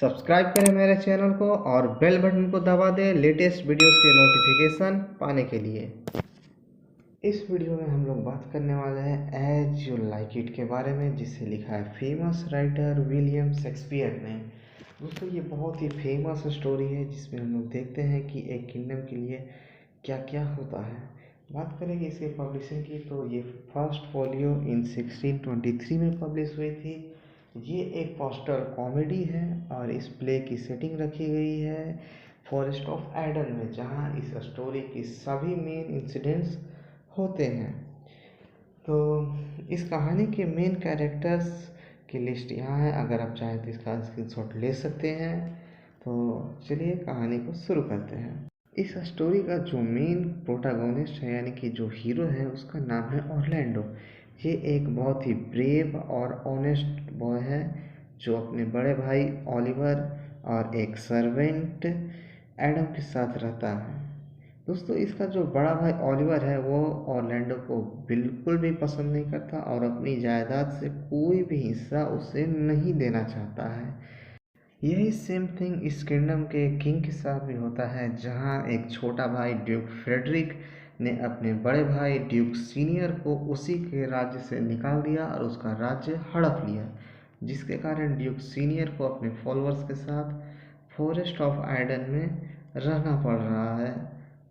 Subscribe करें मेरे channel को और बेल बटन को दबा दें लेटेस्ट वीडियोस के नोटिफिकेशन पाने के लिए। इस वीडियो में हम लोग बात करने वाले हैं एज यू लाइक इट के बारे में, जिसे लिखा है फेमस राइटर विलियम शेक्सपियर ने। दोस्तों, ये बहुत ही फेमस स्टोरी है जिसमें हम लोग देखते हैं कि एक किंगडम के लिए क्या क्या होता है। बात करेंगे इसके पब्लिशिंग की, तो ये फर्स्ट फोलियो इन 1623 में पब्लिश हुई थी। ये एक पोस्टर कॉमेडी है और इस प्ले की सेटिंग रखी गई है फॉरेस्ट ऑफ एडन में, जहाँ इस स्टोरी की सभी मेन इंसिडेंट्स होते हैं। तो इस कहानी के मेन कैरेक्टर्स की लिस्ट यहाँ है, अगर आप चाहें तो इसका स्क्रीनशॉट ले सकते हैं। तो चलिए कहानी को शुरू करते हैं। इस स्टोरी का जो मेन प्रोटागोनिस्ट है, यानी कि जो हीरो है, उसका नाम है ऑरलैंडो। ये एक बहुत ही ब्रेव और ऑनेस्ट बॉय है जो अपने बड़े भाई ओलिवर और एक सर्वेंट एडम के साथ रहता है। दोस्तों, इसका जो बड़ा भाई ओलिवर है वो ऑरलैंडो को बिल्कुल भी पसंद नहीं करता और अपनी जायदाद से कोई भी हिस्सा उसे नहीं देना चाहता है। यही सेम थिंग इस किंगडम के किंग के साथ भी होता है, जहां एक छोटा भाई ड्यूक फ्रेडरिक ने अपने बड़े भाई ड्यूक सीनियर को उसी के राज्य से निकाल दिया और उसका राज्य हड़प लिया, जिसके कारण ड्यूक सीनियर को अपने फॉलोअर्स के साथ फॉरेस्ट ऑफ आइडन में रहना पड़ रहा है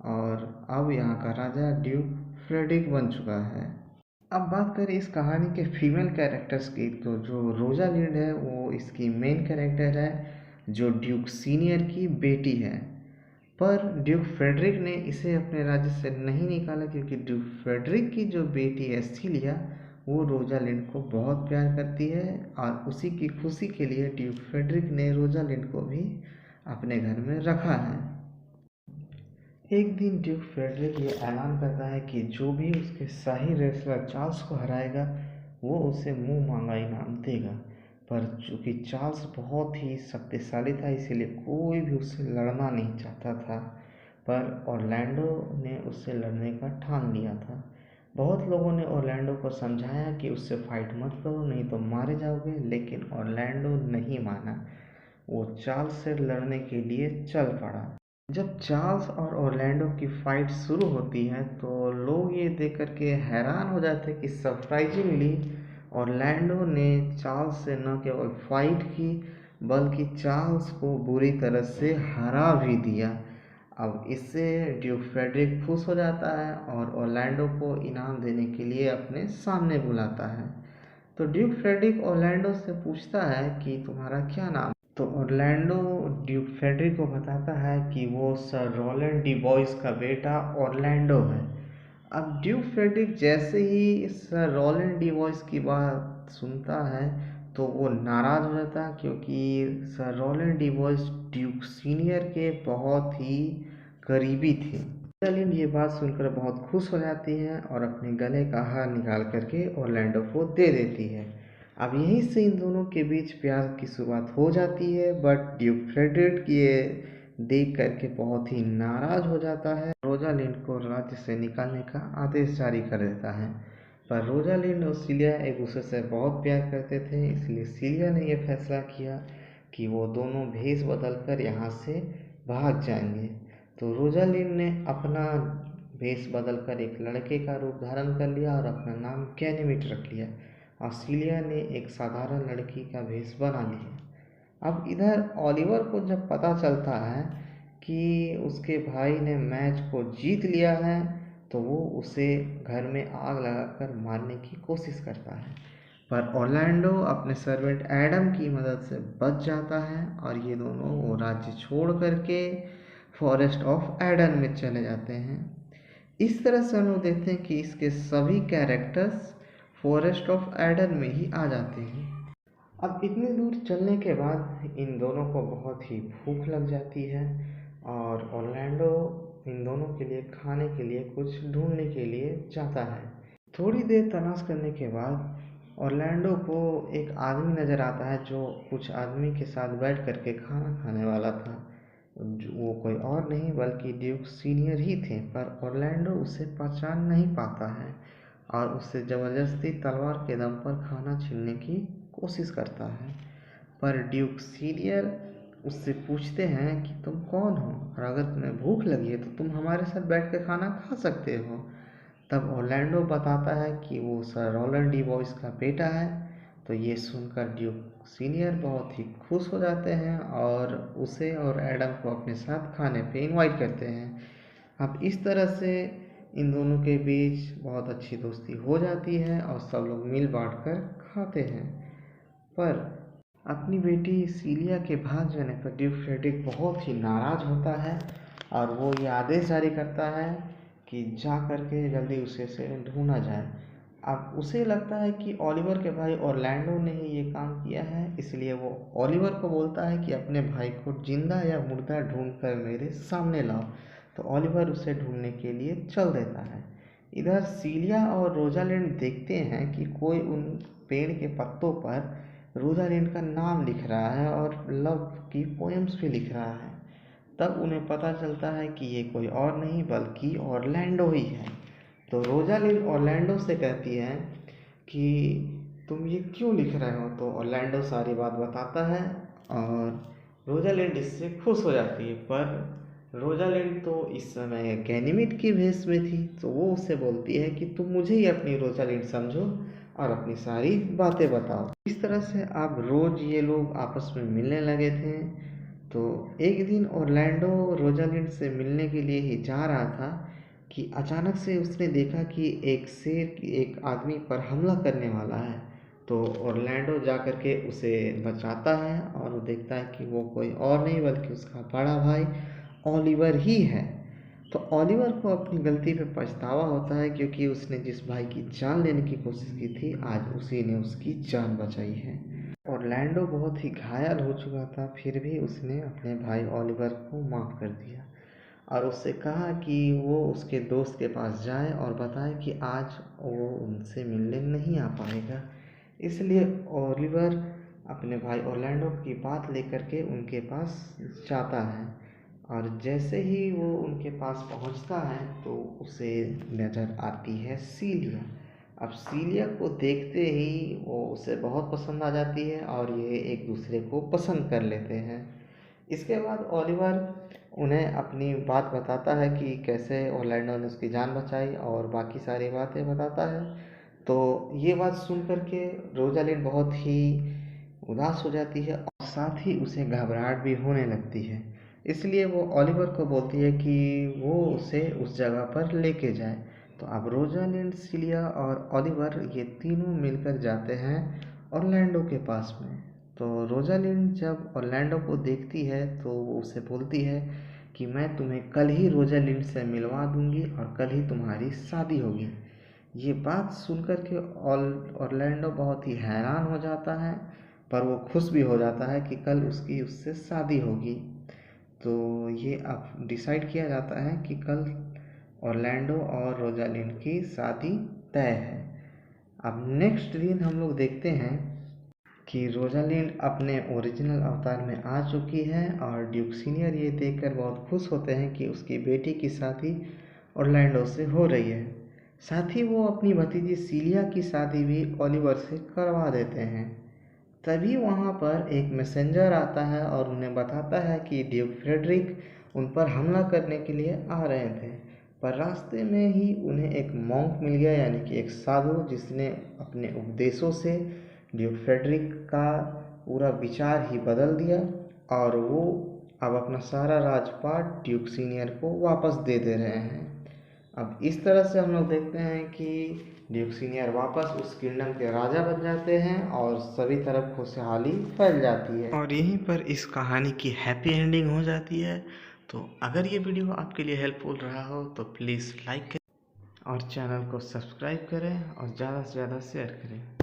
और अब यहाँ का राजा ड्यूक फ्रेडरिक बन चुका है। अब बात करें इस कहानी के फीमेल कैरेक्टर्स की, तो जो रोजालिंड है वो इसकी मेन कैरेक्टर है, जो ड्यूक सीनियर की बेटी है। पर ड्यूक फ्रेडरिक ने इसे अपने राज्य से नहीं निकाला, क्योंकि ड्यूक फ्रेडरिक की जो बेटी है सीलिया, वो रोजालिंड को बहुत प्यार करती है और उसी की खुशी के लिए ड्यूक फ्रेडरिक ने रोजालिंड को भी अपने घर में रखा है। एक दिन ड्यूक फ्रेडरिक ये ऐलान करता है कि जो भी उसके शाही रेसलर चार्ल्स को हराएगा वो उसे मुंह मांगा इनाम देगा। पर चूंकि चार्ल्स बहुत ही शक्तिशाली था, इसीलिए कोई भी उससे लड़ना नहीं चाहता था। पर ऑरलैंडो ने उससे लड़ने का ठान लिया था। बहुत लोगों ने ऑरलैंडो को समझाया कि उससे फाइट मत करो, नहीं तो मारे जाओगे, लेकिन ऑरलैंडो नहीं माना। वो चार्ल्स से लड़ने के लिए चल पड़ा। जब चार्ल्स और ऑरलैंडो की फाइट शुरू होती है तो लोग ये देख कर के हैरान हो जाते हैं कि सरप्राइजिंगली ऑरलैंडो ने चार्ल्स से न केवल फाइट की, बल्कि चार्ल्स को बुरी तरह से हरा भी दिया। अब इससे ड्यूक फ्रेडरिक खुश हो जाता है और ऑरलैंडो को इनाम देने के लिए अपने सामने बुलाता है। तो ड्यूक फ्रेडरिक ऑरलैंडो से पूछता है कि तुम्हारा क्या नाम। तो ऑरलैंडो ड्यूक फ्रेडरिक को बताता है कि वो सर रोलैंड डी बॉयस का बेटा ऑरलैंडो है। अब ड्यूक फ्रेडरिक जैसे ही सर रोलैंड डी बॉयस की बात सुनता है तो वो नाराज़ हो जाता है, क्योंकि sir Rowland de Boys duke senior के बहुत ही करीबी थे। रोजालिंड ये बात सुनकर बहुत खुश हो जाती है और अपने गले का हार निकाल करके ऑरलैंडो को दे देती है। अब यहीं से इन दोनों के बीच प्यार की शुरुआत हो जाती है, बट ड्यूक फ्रेडरिक ये देख करके बहुत ही नाराज हो जाता है, रोजालिंड को राज्य से निकालने का आदेश जारी कर देता है। पर रोजालिंड और सिलिया एक दूसरे से बहुत प्यार करते थे, इसलिए सिलिया ने यह फैसला किया कि वो दोनों भेष बदल कर यहाँ से भाग जाएंगे। तो रोजालिंड ने अपना भेष बदलकर एक लड़के का रूप धारण कर लिया और अपना नाम गैनीमेड रख लिया, और सिलिया ने एक साधारण लड़की का भेष बना लिया। अब इधर ओलिवर को जब पता चलता है कि उसके भाई ने मैच को जीत लिया है, तो वो उसे घर में आग लगाकर मारने की कोशिश करता है। पर ऑरलैंडो अपने सर्वेंट एडम की मदद से बच जाता है और ये दोनों वो राज्य छोड़ करके फॉरेस्ट ऑफ एडन में चले जाते हैं। इस तरह से हम लोग देखते हैं कि इसके सभी कैरेक्टर्स फॉरेस्ट ऑफ एडन में ही आ जाते हैं। अब इतनी दूर चलने के बाद इन दोनों को बहुत ही भूख लग जाती है और ऑरलैंडो इन दोनों के लिए खाने के लिए कुछ ढूंढने के लिए जाता है। थोड़ी देर तलाश करने के बाद ऑरलैंडो को एक आदमी नज़र आता है जो कुछ आदमी के साथ बैठ करके खाना खाने वाला था। वो कोई और नहीं बल्कि ड्यूक सीनियर ही थे, पर ऑरलैंडो उसे पहचान नहीं पाता है और उससे ज़बरदस्ती तलवार के दम पर खाना छीनने की कोशिश करता है। पर ड्यूक सीनियर उससे पूछते हैं कि तुम कौन हो और अगर तुम्हें भूख लगी है तो तुम हमारे साथ बैठ कर खाना खा सकते हो। तब ऑर्लैंडो बताता है कि वो सर रोलैंड डी बॉयस का बेटा है। तो ये सुनकर ड्यूक सीनियर बहुत ही खुश हो जाते हैं और उसे और एडम को अपने साथ खाने पे इनवाइट करते हैं। अब इस तरह से इन दोनों के बीच बहुत अच्छी दोस्ती हो जाती है और सब लोग मिल बांट कर खाते हैं। पर अपनी बेटी सीलिया के भाग जाने पर ड्यूक फ्रेडरिक बहुत ही नाराज़ होता है और वो ये आदेश जारी करता है कि जा कर के जल्दी उसे ढूंढा जाए। अब उसे लगता है कि ओलिवर के भाई ऑरलैंडो ने ही ये काम किया है, इसलिए वो ओलिवर को बोलता है कि अपने भाई को जिंदा या मुर्दा ढूंढ कर मेरे सामने लाओ। तो ओलिवर उसे ढूंढने के लिए चल देता है। इधर सीलिया और रोजालिंड देखते हैं कि कोई उन पेड़ के पत्तों पर रोजालिंड का नाम लिख रहा है और लव की पोएम्स भी लिख रहा है। तब उन्हें पता चलता है कि ये कोई और नहीं बल्कि ऑरलैंडो ही है। तो रोजालिंड ऑरलैंडो से कहती है कि तुम ये क्यों लिख रहे हो। तो ऑरलैंडो सारी बात बताता है और रोजालिंड इससे खुश हो जाती है। पर रोजालिंड तो इस समय गैनीमेड की भेष में थी, तो वो उससे बोलती है कि तुम मुझे ही अपनी रोजालिंड समझो और अपनी सारी बातें बताओ। इस तरह से अब रोज ये लोग आपस में मिलने लगे थे। तो एक दिन ऑरलैंडो रोजालिंड से मिलने के लिए ही जा रहा था कि अचानक से उसने देखा कि एक शेर एक आदमी पर हमला करने वाला है। तो ऑरलैंडो जा कर के उसे बचाता है और वो देखता है कि वो कोई और नहीं बल्कि उसका बड़ा भाई ओलिवर ही है। तो ओलिवर को अपनी गलती पे पछतावा होता है क्योंकि उसने जिस भाई की जान लेने की कोशिश की थी आज उसी ने उसकी जान बचाई है। ऑरलैंडो बहुत ही घायल हो चुका था, फिर भी उसने अपने भाई ओलिवर को माफ़ कर दिया और उससे कहा कि वो उसके दोस्त के पास जाए और बताए कि आज वो उनसे मिलने नहीं आ पाएगा। इसलिए ओलिवर अपने भाई ऑरलैंडो की बात लेकर के उनके पास जाता है और जैसे ही वो उनके पास पहुंचता है तो उसे नज़र आती है सीलिया। अब सीलिया को देखते ही वो उसे बहुत पसंद आ जाती है और ये एक दूसरे को पसंद कर लेते हैं। इसके बाद ओलिवर उन्हें अपनी बात बताता है कि कैसे ऑरलैंडो ने उसकी जान बचाई और बाकी सारी बातें बताता है। तो ये बात सुन कर के रोजालिंड बहुत ही उदास हो जाती है और साथ ही उसे घबराहट भी होने लगती है। इसलिए वो ओलिवर को बोलती है कि वो उसे उस जगह पर लेके जाए। तो अब रोजालिंड सीलिया और ओलिवर ये तीनों मिलकर जाते हैं ऑरलैंडो के पास में। तो रोजालिंड जब ऑरलैंडो को देखती है तो वो उसे बोलती है कि मैं तुम्हें कल ही रोजालिंड से मिलवा दूंगी और कल ही तुम्हारी शादी होगी। ये बात सुनकर के ऑरलैंडो बहुत ही हैरान हो जाता है, पर वो खुश भी हो जाता है कि कल उसकी उससे शादी होगी। तो ये अब डिसाइड किया जाता है कि कल ऑरलैंडो और रोजालिंड की शादी तय है। अब नेक्स्ट दिन हम लोग देखते हैं कि रोजालिंड अपने ओरिजिनल अवतार में आ चुकी है और ड्यूक सीनियर ये देखकर बहुत खुश होते हैं कि उसकी बेटी की शादी ऑरलैंडो से हो रही है। साथ ही वो अपनी भतीजी सीलिया की शादी भी ओलिवर से करवा देते हैं। तभी वहाँ पर एक मैसेंजर आता है और उन्हें बताता है कि ड्यूक फ्रेडरिक उन पर हमला करने के लिए आ रहे थे। पर रास्ते में ही उन्हें एक मॉन्क मिल गया, यानी कि एक साधु, जिसने अपने उपदेशों से ड्यूक फ्रेडरिक का पूरा विचार ही बदल दिया और वो अब अपना सारा राजपाट ड्यूक सीनियर को वापस दे दे रहे हैं। अब इस तरह से हम लोग देखते हैं कि ड्यूक सीनियर वापस उस किंगडम के राजा बन जाते हैं और सभी तरफ खुशहाली फैल जाती है और यहीं पर इस कहानी की हैप्पी एंडिंग हो जाती है। तो अगर ये वीडियो आपके लिए हेल्पफुल रहा हो तो प्लीज़ लाइक करें और चैनल को सब्सक्राइब करें और ज़्यादा से ज़्यादा शेयर करें।